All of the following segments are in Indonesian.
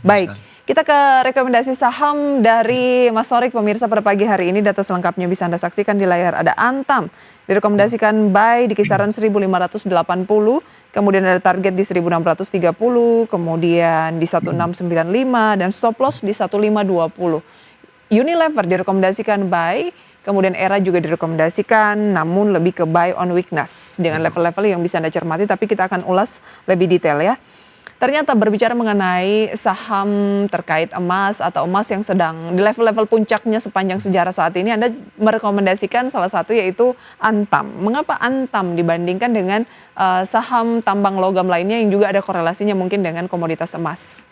betul Baik, sekali. kita ke rekomendasi saham dari Mas Sorik pemirsa pada pagi hari ini. Data selengkapnya bisa Anda saksikan di layar. Ada Antam, direkomendasikan buy di kisaran 1.580, kemudian ada target di 1.630, kemudian di 1.695, dan stop loss di 1.520. Unilever direkomendasikan buy, kemudian Era juga direkomendasikan, namun lebih ke buy on weakness dengan level-level yang bisa Anda cermati, tapi kita akan ulas lebih detail ya. Ternyata berbicara mengenai saham terkait emas atau emas yang sedang di level-level puncaknya sepanjang sejarah saat ini, Anda merekomendasikan salah satu yaitu Antam. Mengapa Antam dibandingkan dengan saham tambang logam lainnya yang juga ada korelasinya mungkin dengan komoditas emas?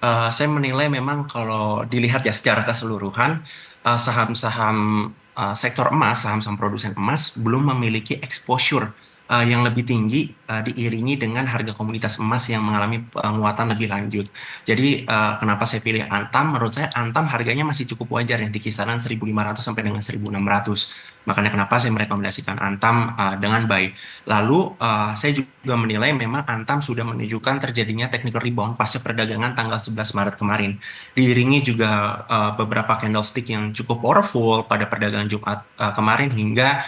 Saya menilai memang kalau dilihat ya secara keseluruhan, saham-saham sektor emas, saham-saham produsen emas belum memiliki exposure yang lebih tinggi diiringi dengan harga komoditas emas yang mengalami penguatan lebih lanjut. Jadi kenapa saya pilih Antam? Menurut saya Antam harganya masih cukup wajar ya di kisaran 1.500 sampai dengan 1.600. Makanya kenapa saya merekomendasikan Antam dengan buy. Lalu saya juga menilai memang Antam sudah menunjukkan terjadinya technical rebound pasca perdagangan tanggal 11 Maret kemarin. Diiringi juga beberapa candlestick yang cukup powerful pada perdagangan Jumat kemarin hingga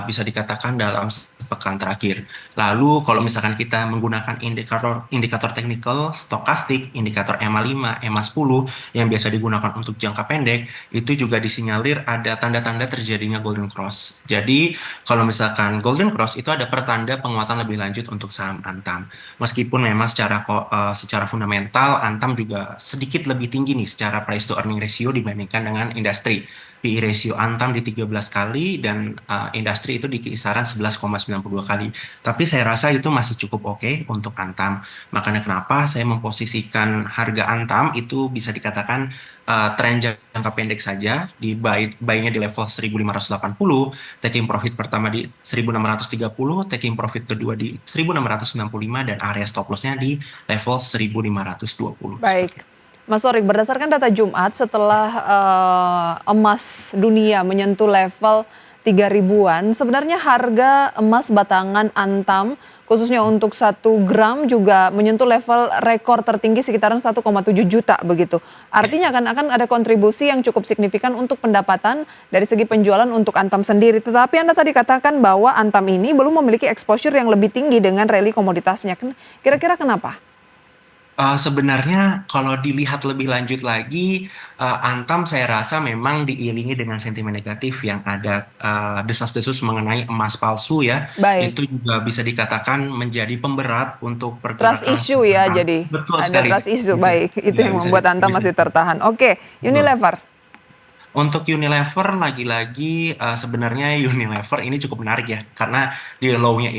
bisa dikatakan dalam sepekan terakhir. Lalu kalau misalkan kita menggunakan indikator teknikal, stokastik, indikator EMA 5, EMA 10 yang biasa digunakan untuk jangka pendek, itu juga disinyalir ada tanda-tanda terjadinya golden cross. Jadi kalau misalkan golden cross itu ada pertanda penguatan lebih lanjut untuk saham Antam. Meskipun memang secara fundamental Antam juga sedikit lebih tinggi nih secara price to earning ratio dibandingkan dengan industri. PE ratio Antam di 13 kali dan industri itu di kisaran 11,92 kali. Tapi saya rasa itu masih cukup oke untuk Antam. Makanya kenapa saya memposisikan harga Antam itu bisa dikatakan tren jangka pendek saja, di buy-nya di level 1.580, taking profit pertama di 1.630, taking profit kedua di 1.695, dan area stop loss-nya di level 1.520 seperti Baik, Mas Sorik, berdasarkan data Jumat setelah emas dunia menyentuh level 3 ribuan, sebenarnya harga emas batangan Antam khususnya untuk 1 gram juga menyentuh level rekor tertinggi sekitaran 1,7 juta begitu. itu. Artinya akan ada kontribusi yang cukup signifikan untuk pendapatan dari segi penjualan untuk Antam sendiri. Tetapi Anda tadi katakan bahwa Antam ini belum memiliki exposure yang lebih tinggi dengan rally komoditasnya. Kira-kira kenapa? Sebenarnya kalau dilihat lebih lanjut lagi, Antam saya rasa memang diiringi dengan sentimen negatif yang ada desas-desus mengenai emas palsu ya. Baik. Itu juga bisa dikatakan menjadi pemberat untuk Trust pergerakan issue ya saham. jadi, Betul ada sekali. trust issue, Bisa, baik. Itu ya, yang membuat Antam bisa. masih tertahan. Oke, Betul. Unilever. Untuk Unilever lagi-lagi sebenarnya Unilever ini cukup menarik ya karena di low-nya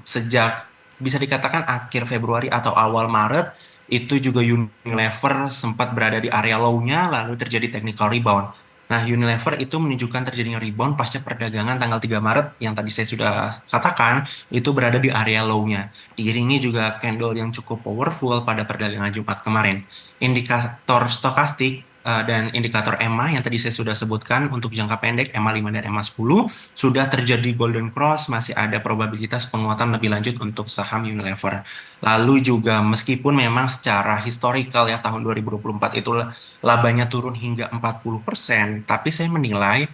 sejak bisa dikatakan akhir Februari atau awal Maret itu juga Unilever sempat berada di area low-nya lalu terjadi technical rebound. Nah, Unilever itu menunjukkan terjadinya rebound pasca perdagangan tanggal 3 Maret yang tadi saya sudah katakan itu berada di area low-nya. Diiringi juga candle yang cukup powerful pada perdagangan Jumat kemarin. Indikator stokastik dan indikator EMA yang tadi saya sudah sebutkan untuk jangka pendek EMA 5 dan EMA 10 sudah terjadi golden cross, masih ada probabilitas penguatan lebih lanjut untuk saham Unilever. Lalu juga meskipun memang secara historical ya tahun 2024 itu labanya turun hingga 40%, tapi saya menilai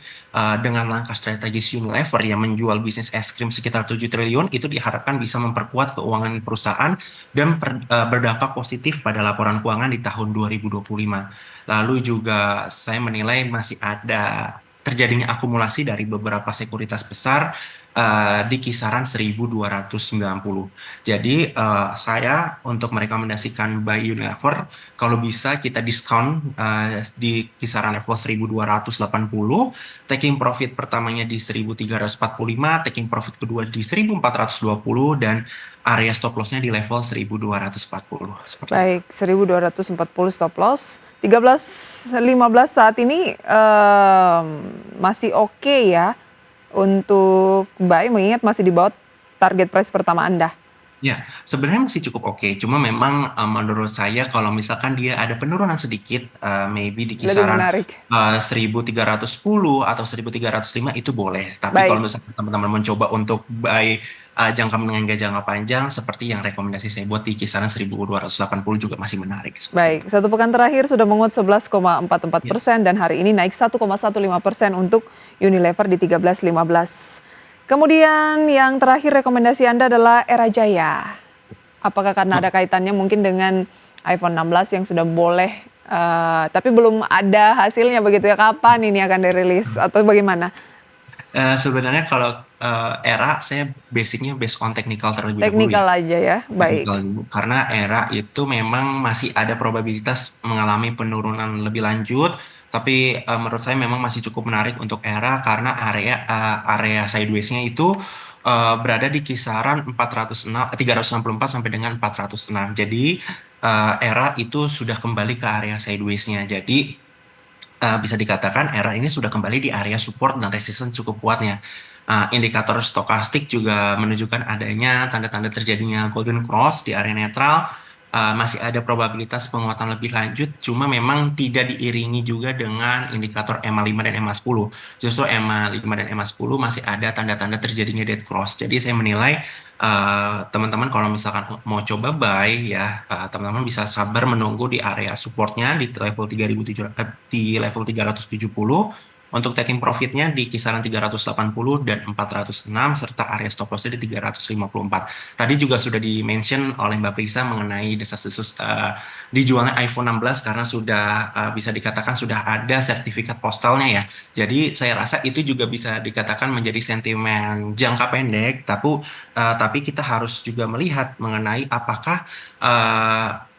dengan langkah strategis Unilever yang menjual bisnis es krim sekitar 7 triliun itu diharapkan bisa memperkuat keuangan perusahaan dan berdampak positif pada laporan keuangan di tahun 2025. Lalu juga saya menilai masih ada terjadinya akumulasi dari beberapa sekuritas besar di kisaran 1.290. Jadi saya untuk merekomendasikan buy Unilever, kalau bisa kita diskon di kisaran level 1.280, taking profit pertamanya di 1.345, taking profit kedua di 1.420, dan area stop loss-nya di level 1.240. Seperti itu. Baik, 1.240 stop loss. 13.15 saat ini masih oke ya untuk buy, mengingat masih di bawah target price pertama Anda. Ya, sebenarnya masih cukup oke. Cuma memang menurut saya kalau misalkan dia ada penurunan sedikit, maybe di Lebih kisaran menarik. 1310 atau 1305 itu boleh. Tapi kalau Baik. misalkan teman-teman mencoba untuk buy jangka menengah hingga jangka panjang, seperti yang rekomendasi saya buat di kisaran 1280 juga masih menarik seperti itu. Baik, satu pekan terakhir sudah menguat 11,44 Ya. persen dan hari ini naik 1,15% untuk Unilever di 13,15. Kemudian yang terakhir rekomendasi Anda adalah Era Jaya. Apakah karena ada kaitannya mungkin dengan iPhone 16 yang sudah boleh, tapi belum ada hasilnya begitu ya, kapan ini akan dirilis atau bagaimana? Sebenarnya kalau era saya basicnya based on technical terlebih dahulu ya. Teknikal aja ya, baik. Teknikal dulu. Karena era itu memang masih ada probabilitas mengalami penurunan lebih lanjut, tapi menurut saya memang masih cukup menarik untuk era karena area sideways-nya itu berada di kisaran 406, 364 sampai dengan 406. Jadi era itu sudah kembali ke area sideways-nya. Jadi bisa dikatakan era ini sudah kembali di area support dan resistance cukup kuatnya. Indikator stokastik juga menunjukkan adanya tanda-tanda terjadinya golden cross di area netral. Masih ada probabilitas penguatan lebih lanjut, cuma memang tidak diiringi juga dengan indikator EMA 5 dan EMA 10. Justru EMA 5 dan EMA 10 masih ada tanda-tanda terjadinya dead cross. Jadi saya menilai teman-teman kalau misalkan mau coba buy ya, teman-teman bisa sabar menunggu di area supportnya di level 3007, di level 370 untuk taking profitnya di kisaran 380 dan 406 serta area stop lossnya di 354. Tadi juga sudah di-mention oleh Mbak Prisa mengenai desas-desus dijualnya iPhone 16 karena sudah bisa dikatakan sudah ada sertifikat postalnya ya. Jadi saya rasa itu juga bisa dikatakan menjadi sentimen jangka pendek, tapi kita harus juga melihat mengenai apakah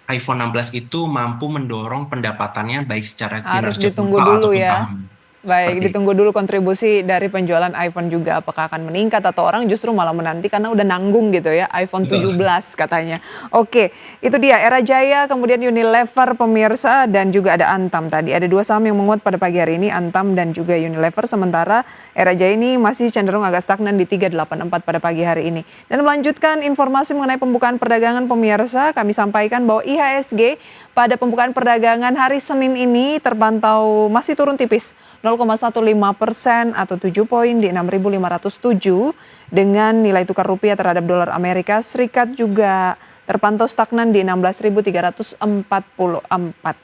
iPhone 16 itu mampu mendorong pendapatannya baik secara Harus kinerja ditunggu kuartal dulu ataupun ya. tahun. Baik, Seperti itu. ditunggu dulu kontribusi dari penjualan iPhone juga apakah akan meningkat atau orang justru malah menanti karena udah nanggung gitu ya, iPhone Betul. 17 katanya. Oke, itu dia Era Jaya, kemudian Unilever pemirsa dan juga ada Antam tadi. Ada dua saham yang menguat pada pagi hari ini, Antam dan juga Unilever, sementara Era Jaya ini masih cenderung agak stagnan di 384 pada pagi hari ini. Dan melanjutkan informasi mengenai pembukaan perdagangan pemirsa, kami sampaikan bahwa IHSG pada pembukaan perdagangan hari Senin ini terpantau masih turun tipis 0,15% atau 7 poin di 6.507 dengan nilai tukar rupiah terhadap dolar Amerika Serikat juga terpantau stagnan di 16.344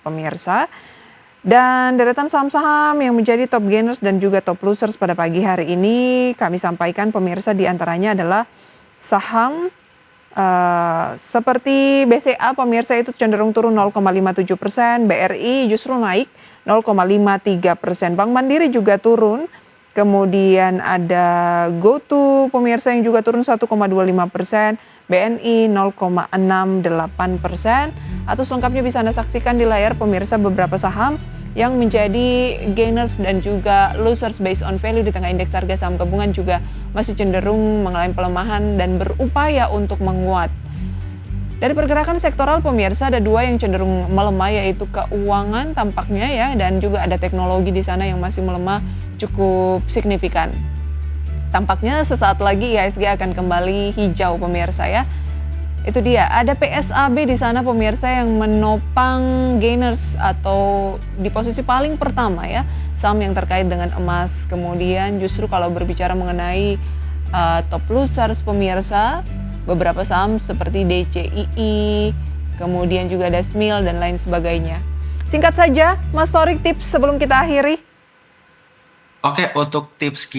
pemirsa. Dan deretan saham-saham yang menjadi top gainers dan juga top losers pada pagi hari ini kami sampaikan pemirsa, diantaranya adalah saham seperti BCA pemirsa itu cenderung turun 0,57%, BRI justru naik 0,53%, Bank Mandiri juga turun, kemudian ada GoTo pemirsa yang juga turun 1,25%, BNI 0,68%, atau selengkapnya bisa Anda saksikan di layar pemirsa beberapa saham yang menjadi gainers dan juga losers based on value di tengah indeks harga saham gabungan juga masih cenderung mengalami pelemahan dan berupaya untuk menguat. Dari pergerakan sektoral pemirsa ada dua yang cenderung melemah, yaitu keuangan tampaknya ya, dan juga ada teknologi di sana yang masih melemah cukup signifikan. Tampaknya sesaat lagi IHSG akan kembali hijau pemirsa ya. Itu dia, ada PSAB di sana pemirsa yang menopang gainers atau di posisi paling pertama ya, saham yang terkait dengan emas. Kemudian justru kalau berbicara mengenai top losers pemirsa, beberapa saham seperti DCII, kemudian juga ada SMIL dan lain sebagainya. Singkat saja, Mas Torik, tips sebelum kita akhiri. Oke, untuk tips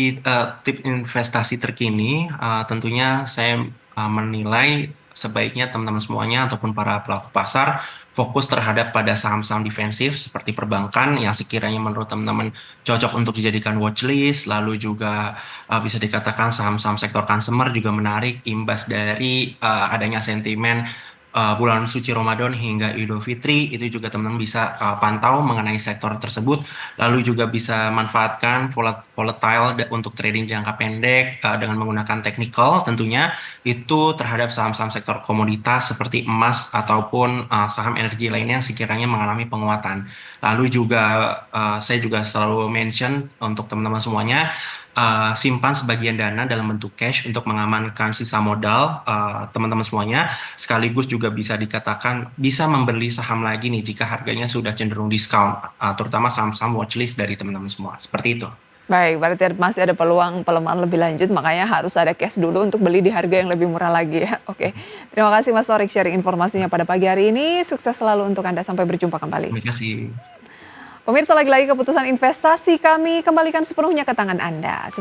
investasi terkini, tentunya saya menilai sebaiknya teman-teman semuanya ataupun para pelaku pasar fokus terhadap pada saham-saham defensif seperti perbankan yang sekiranya menurut teman-teman cocok untuk dijadikan watchlist, lalu juga bisa dikatakan saham-saham sektor consumer juga menarik imbas dari adanya sentimen bulan suci Ramadan hingga Idul Fitri, itu juga teman-teman bisa pantau mengenai sektor tersebut, lalu juga bisa manfaatkan volatile untuk trading jangka pendek dengan menggunakan technical tentunya itu terhadap saham-saham sektor komoditas seperti emas ataupun saham energi lainnya yang sekiranya mengalami penguatan. Lalu juga saya juga selalu mention untuk teman-teman semuanya, simpan sebagian dana dalam bentuk cash untuk mengamankan sisa modal teman-teman semuanya, sekaligus juga bisa dikatakan bisa membeli saham lagi nih jika harganya sudah cenderung diskon, terutama saham-saham watchlist dari teman-teman semua, seperti itu. Baik, berarti masih ada peluang pelemahan lebih lanjut, makanya harus ada cash dulu untuk beli di harga yang lebih murah lagi ya. Oke, terima kasih Mas Torik sharing informasinya pada pagi hari ini. Sukses selalu untuk Anda, sampai berjumpa kembali. Terima kasih. Pemirsa, lagi-lagi keputusan investasi kami kembalikan sepenuhnya ke tangan Anda.